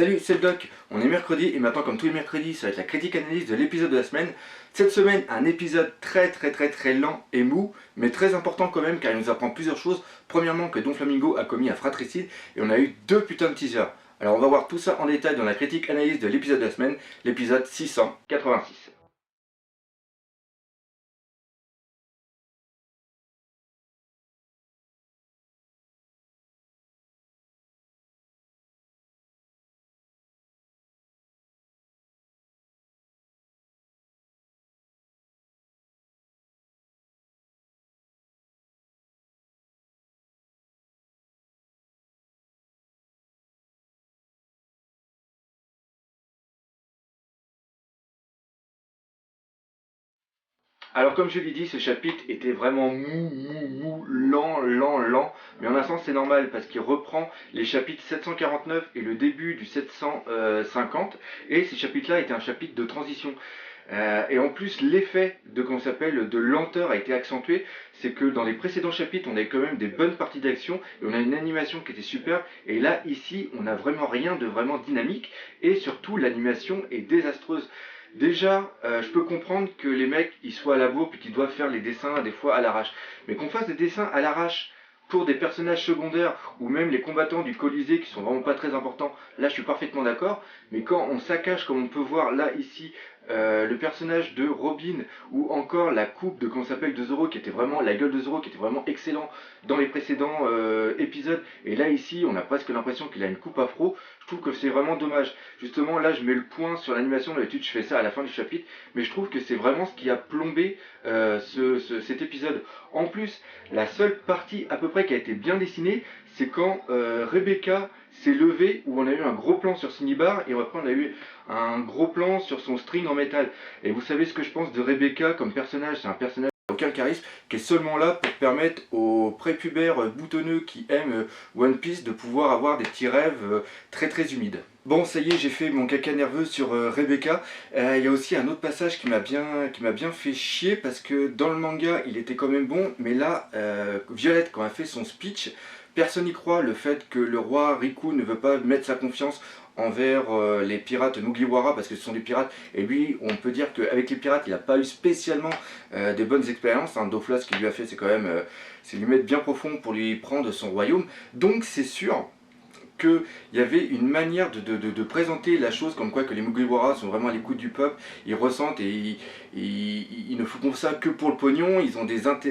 Salut, c'est le Doc. On est mercredi et maintenant, comme tous les mercredis, ça va être la critique analyse de l'épisode de la semaine. Cette semaine, un épisode très lent et mou, mais très important quand même car il nous apprend plusieurs choses. Premièrement, que Don Flamingo a commis un fratricide et on a eu deux putains de teasers. Alors on va voir tout ça en détail dans la critique analyse de l'épisode de la semaine, l'épisode 686. Alors comme je l'ai dit, ce chapitre était vraiment mou, lent, mais en un sens c'est normal parce qu'il reprend les chapitres 749 et le début du 750, et ces chapitres-là étaient un chapitre de transition. Et en plus, l'effet de lenteur a été accentué, c'est que dans les précédents chapitres, on avait quand même des bonnes parties d'action et on a une animation qui était super. Et là, ici, on n'a vraiment rien de vraiment dynamique et surtout, l'animation est désastreuse. Déjà, je peux comprendre que les mecs ils soient à la bourre puis qu'ils doivent faire les dessins des fois à l'arrache. Mais qu'on fasse des dessins à l'arrache pour des personnages secondaires ou même les combattants du Colisée qui sont vraiment pas très importants, là je suis parfaitement d'accord. Mais quand on saccage, comme on peut voir là ici, le personnage de Robin ou encore la coupe de comment s'appelle de Zoro qui était vraiment la gueule de Zoro qui était vraiment excellent dans les précédents épisodes, et là ici on a presque l'impression qu'il a une coupe afro. Je trouve que c'est vraiment dommage. Justement là je mets le point sur l'animation, d'habitude je fais ça à la fin du chapitre, mais je trouve que c'est vraiment ce qui a plombé cet épisode. En plus, la seule partie à peu près qui a été bien dessinée, c'est quand Rebecca s'est levée, où on a eu un gros plan sur Cinnabar et après on a eu un gros plan sur son string en métal. Et vous savez ce que je pense de Rebecca comme personnage? C'est un personnage qui n'a aucun charisme, qui est seulement là pour permettre aux prépubères boutonneux qui aiment One Piece de pouvoir avoir des petits rêves très humides. Bon, ça y est, j'ai fait mon caca nerveux sur Rebecca. Il y a aussi un autre passage qui m'a bien fait chier parce que dans le manga, il était quand même bon, mais là, Violette, quand elle fait son speech, personne n'y croit. Le fait que le roi Riku ne veut pas mettre sa confiance envers les pirates Mugiwara parce que ce sont des pirates, et lui on peut dire qu'avec les pirates il n'a pas eu spécialement de bonnes expériences. Dofla, ce qu'il lui a fait c'est quand même c'est lui mettre bien profond pour lui prendre son royaume. Donc c'est sûr qu'il y avait une manière de présenter la chose comme quoi que les Mugiwara sont vraiment à l'écoute du peuple, ils ressentent et ils ne font ça que pour le pognon, ils ont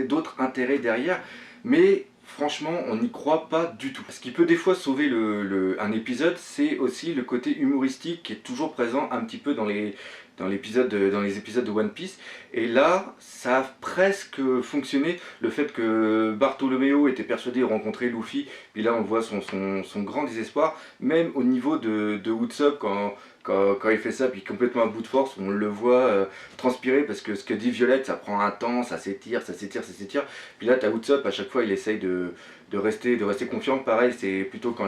d'autres intérêts derrière, mais franchement, on n'y croit pas du tout. Ce qui peut des fois sauver un épisode, c'est aussi le côté humoristique qui est toujours présent un petit peu dans les épisodes de One Piece. Et là, ça a presque fonctionné. Le fait que Bartolomeo était persuadé de rencontrer Luffy, puis là on voit son grand désespoir, même au niveau de Usopp quand il fait ça, puis complètement à bout de force, on le voit transpirer parce que ce que dit Violette, ça prend un temps, ça s'étire. Puis là, t'as Usopp, à chaque fois, il essaye de rester confiant. Pareil, c'est plutôt quand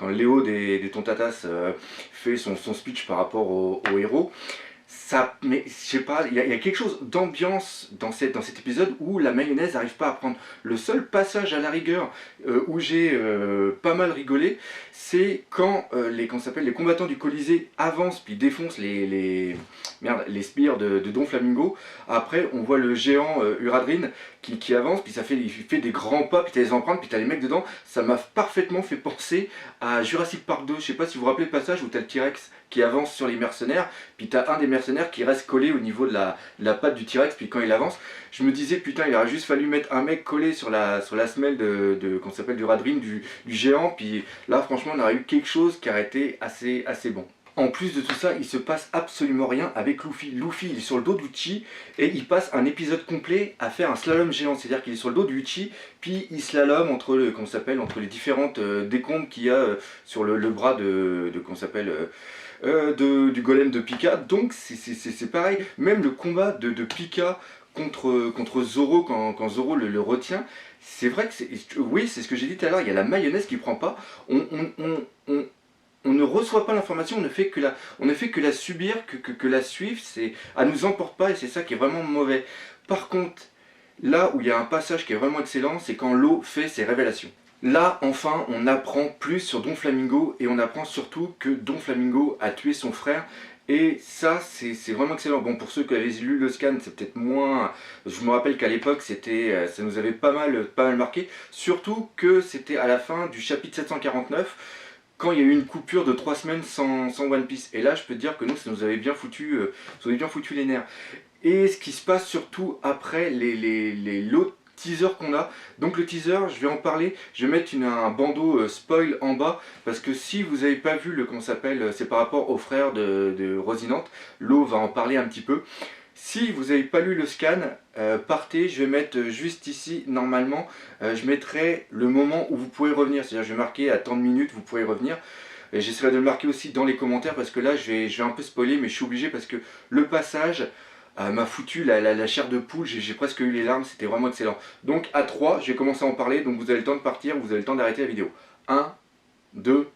Léo des Tontatas fait son speech par rapport au héros. Ça, mais je sais pas, il y a quelque chose d'ambiance dans cet épisode où la mayonnaise n'arrive pas à prendre. Le seul passage à la rigueur où j'ai pas mal rigolé, c'est quand les combattants du Colisée avancent puis défoncent les sbires de Don Flamingo. Après, on voit le géant Uradrin qui avance, puis il fait des grands pas, puis t'as les empreintes, puis t'as les mecs dedans. Ça m'a parfaitement fait penser à Jurassic Park 2. Je sais pas si vous vous rappelez le passage où t'as le T-Rex qui avance sur les mercenaires, puis t'as un des mercenaires qui reste collé au niveau de la patte du T-Rex, puis quand il avance, je me disais putain, il aurait juste fallu mettre un mec collé sur la semelle du Radrin, du géant, puis là franchement on aurait eu quelque chose qui aurait été assez bon. En plus de tout ça, il se passe absolument rien avec Luffy. Luffy, il est sur le dos d'Uchi et il passe un épisode complet à faire un slalom géant. C'est-à-dire qu'il est sur le dos d'Uchi, puis il slalom entre les différentes décombres qu'il y a sur le bras du golem de Pika. Donc c'est pareil. Même le combat de Pika contre Zoro quand Zoro le retient, c'est vrai que oui, c'est ce que j'ai dit tout à l'heure, il y a la mayonnaise qui prend pas. On ne reçoit pas l'information, on ne fait que la subir, que la suivre, elle nous emporte pas et c'est ça qui est vraiment mauvais. Par contre, là où il y a un passage qui est vraiment excellent, c'est quand Law fait ses révélations. Là, enfin, on apprend plus sur Don Flamingo et on apprend surtout que Don Flamingo a tué son frère. Et ça, c'est vraiment excellent. Bon, pour ceux qui avaient lu le scan, c'est peut-être moins... Je me rappelle qu'à l'époque, ça nous avait pas mal marqué. Surtout que c'était à la fin du chapitre 749, quand il y a eu une coupure de 3 semaines sans One Piece. Et là, je peux te dire que nous, ça nous avait bien foutu, les nerfs. Et ce qui se passe surtout après l'autre teaser qu'on a. Donc le teaser, je vais en parler, je vais mettre un bandeau spoil en bas, parce que si vous n'avez pas vu comment ça s'appelle, c'est par rapport au frère de Rosinante, Lo va en parler un petit peu. Si vous n'avez pas lu le scan, partez, je vais mettre juste ici, normalement, je mettrai le moment où vous pouvez revenir, c'est-à-dire je vais marquer à tant de minutes, vous pouvez revenir. Et j'essaierai de le marquer aussi dans les commentaires, parce que là je vais un peu spoiler, mais je suis obligé parce que le passage m'a foutu la chair de poule, j'ai presque eu les larmes, c'était vraiment excellent. Donc à 3, je vais commencer à en parler, donc vous avez le temps de partir, vous avez le temps d'arrêter la vidéo. 1, 2,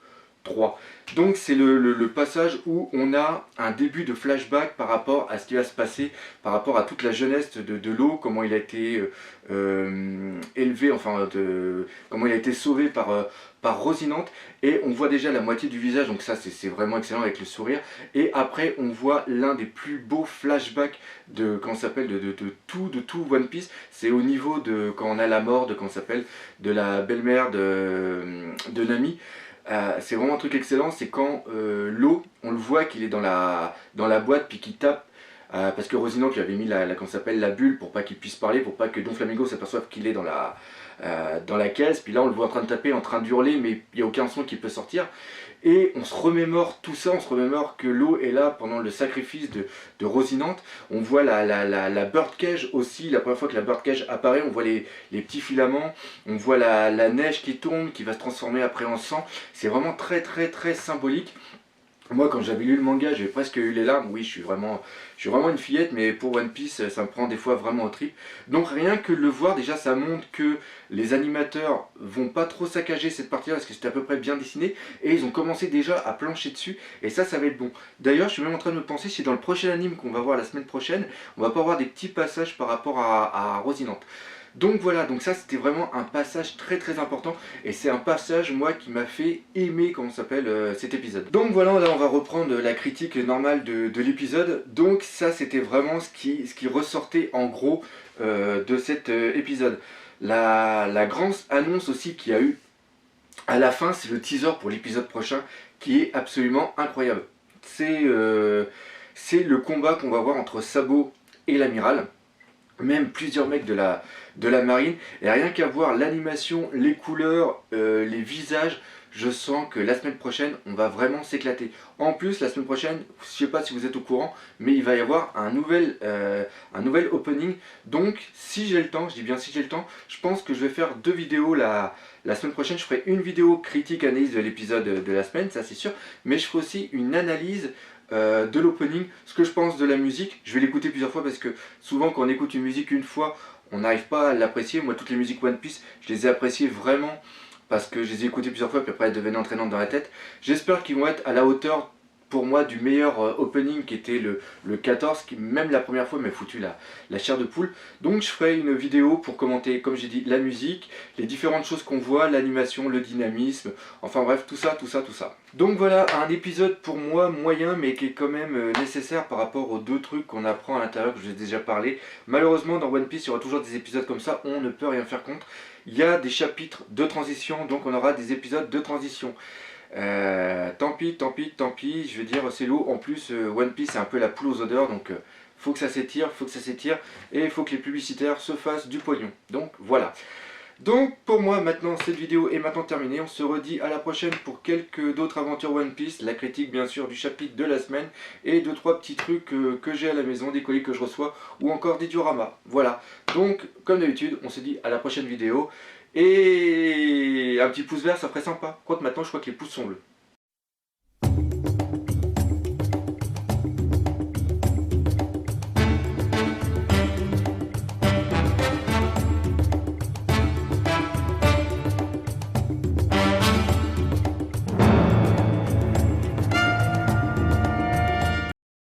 3. Donc c'est le passage où on a un début de flashback par rapport à ce qui va se passer, par rapport à toute la jeunesse de Lo, comment il a été élevé, enfin comment il a été sauvé par Rosinante, et on voit déjà la moitié du visage, donc ça c'est vraiment excellent avec le sourire. Et après on voit l'un des plus beaux flashbacks comment s'appelle, de tout One Piece, c'est au niveau de quand on a la mort comment s'appelle, de la belle-mère de Nami. C'est vraiment un truc excellent, c'est quand Lo, on le voit qu'il est dans la boîte puis qu'il tape, parce que Rosinante lui avait mis comment s'appelle, la bulle pour pas qu'il puisse parler, pour pas que Don Flamingo s'aperçoive qu'il est dans la caisse, puis là on le voit en train de taper, en train d'hurler, mais il n'y a aucun son qui peut sortir. Et on se remémore tout ça, on se remémore que Lo est là pendant le sacrifice de Rosinante. On voit la birdcage aussi, la première fois que la birdcage apparaît, on voit les petits filaments, on voit la neige qui tombe, qui va se transformer après en sang. C'est vraiment très très très symbolique. Moi, quand j'avais lu le manga, j'ai presque eu les larmes. Oui, je suis vraiment une fillette, mais pour One Piece, ça me prend des fois vraiment au trip. Donc rien que le voir, déjà, ça montre que les animateurs vont pas trop saccager cette partie-là, parce que c'était à peu près bien dessiné, et ils ont commencé déjà à plancher dessus, et ça va être bon. D'ailleurs, je suis même en train de me penser si dans le prochain anime qu'on va voir la semaine prochaine, on va pas avoir des petits passages par rapport à Rosinante. Donc voilà, donc ça c'était vraiment un passage très très important, et c'est un passage moi qui m'a fait aimer comment s'appelle cet épisode. Donc voilà, là on va reprendre la critique normale de l'épisode. Donc ça c'était vraiment ce qui ressortait en gros de cet épisode. La grande annonce aussi qu'il y a eu à la fin, c'est le teaser pour l'épisode prochain qui est absolument incroyable. C'est le combat qu'on va voir entre Sabo et l'amiral, même plusieurs mecs de la marine, et rien qu'à voir l'animation, les couleurs, les visages, je sens que la semaine prochaine on va vraiment s'éclater. En plus la semaine prochaine, je sais pas si vous êtes au courant, mais il va y avoir un nouvel opening. Donc si j'ai le temps, je dis bien si j'ai le temps, je pense que je vais faire 2 vidéos la semaine prochaine. Je ferai une vidéo critique analyse de l'épisode de la semaine, ça c'est sûr, mais je ferai aussi une analyse de l'opening, ce que je pense de la musique. Je vais l'écouter plusieurs fois, parce que souvent quand on écoute une musique une fois, on n'arrive pas à l'apprécier. Moi toutes les musiques One Piece, je les ai appréciées vraiment parce que je les ai écoutées plusieurs fois, puis après elles devenaient entraînantes dans la tête. J'espère qu'ils vont être à la hauteur pour moi du meilleur opening qui était le 14, qui même la première fois m'a foutu la chair de poule. Donc je ferai une vidéo pour commenter, comme j'ai dit, la musique, les différentes choses qu'on voit, l'animation, le dynamisme, enfin bref, tout ça. Donc voilà, un épisode pour moi moyen, mais qui est quand même nécessaire par rapport aux 2 trucs qu'on apprend à l'intérieur, que je vous ai déjà parlé. Malheureusement dans One Piece il y aura toujours des épisodes comme ça, on ne peut rien faire contre. Il y a des chapitres de transition, donc on aura des épisodes de transition. Tant pis, je veux dire, c'est l'eau. En plus, One Piece c'est un peu la poule aux odeurs, donc faut que ça s'étire, et il faut que les publicitaires se fassent du pognon. Donc voilà. Donc pour moi maintenant cette vidéo est maintenant terminée, on se redit à la prochaine pour quelques d'autres aventures One Piece, la critique bien sûr du chapitre de la semaine, et 2-3 petits trucs que j'ai à la maison, des colis que je reçois, ou encore des dioramas. Voilà, donc comme d'habitude on se dit à la prochaine vidéo, et un petit pouce vert ça ferait sympa, quoique maintenant je crois que les pouces sont bleus.